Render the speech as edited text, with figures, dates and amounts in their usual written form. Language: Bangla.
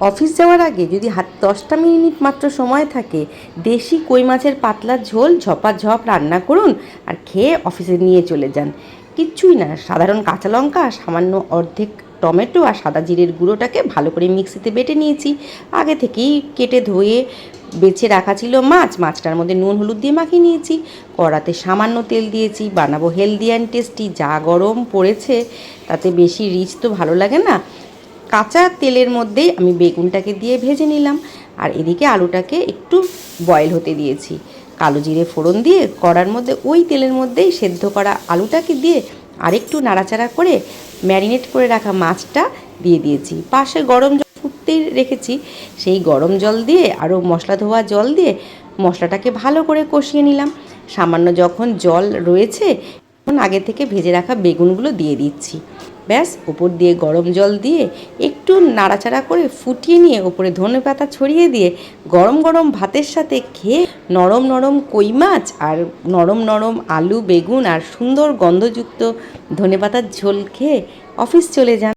অফিস যাওয়ার আগে যদি হাত 10টা মিনিট মাত্র সময় থাকে, দেশি কই মাছের পাতলা ঝোল ঝপাঝপ রান্না করুন আর খেয়ে অফিসে নিয়ে চলে যান। কিচ্ছুই না, সাধারণ কাঁচা লঙ্কা, সামান্য অর্ধেক টমেটো আর সাদা জিরের গুঁড়োটাকে ভালো করে মিক্সিতে বেটে নিয়েছি। আগে থেকেই কেটে ধুয়ে বেছে রাখা ছিল মাছটার মধ্যে নুন হলুদ দিয়ে মাখিয়ে নিয়েছি। কড়াতে সামান্য তেল দিয়েছি, বানাবো হেলদি অ্যান্ড টেস্টি। যা গরম পড়েছে তাতে বেশি রিচ তো ভালো লাগে না। কাঁচা তেলের মধ্যেই আমি বেগুনটাকে দিয়ে ভেজে নিলাম, আর এদিকে আলুটাকে একটু বয়েল হতে দিয়েছি। কালো জিরে ফোড়ন দিয়ে কড়ার মধ্যে ওই তেলের মধ্যেই সেদ্ধ করা আলুটাকে দিয়ে আরেকটু নাড়াচাড়া করে ম্যারিনেট করে রাখা মাছটা দিয়ে দিয়েছি। পাশে গরম জল ফুটতেই রেখেছি, সেই গরম জল দিয়ে আরও মশলা ধোয়া জল দিয়ে মশলাটাকে ভালো করে কষিয়ে নিলাম। সামান্য যখন জল রয়েছে তখন আগে থেকে ভেজে রাখা বেগুনগুলো দিয়ে দিচ্ছি। ব্যাস, উপর দিয়ে গরম জল দিয়ে একটু নাড়াচাড়া করে ফুটিয়ে নিয়ে ওপরে ধনেপাতা ছড়িয়ে দিয়ে গরম গরম ভাতের সাথে খেয়ে নরম নরম কই মাছ আর নরম নরম আলু বেগুন আর সুন্দর গন্ধযুক্ত ধনেপাতার ঝোল খেয়ে অফিস চলে যান।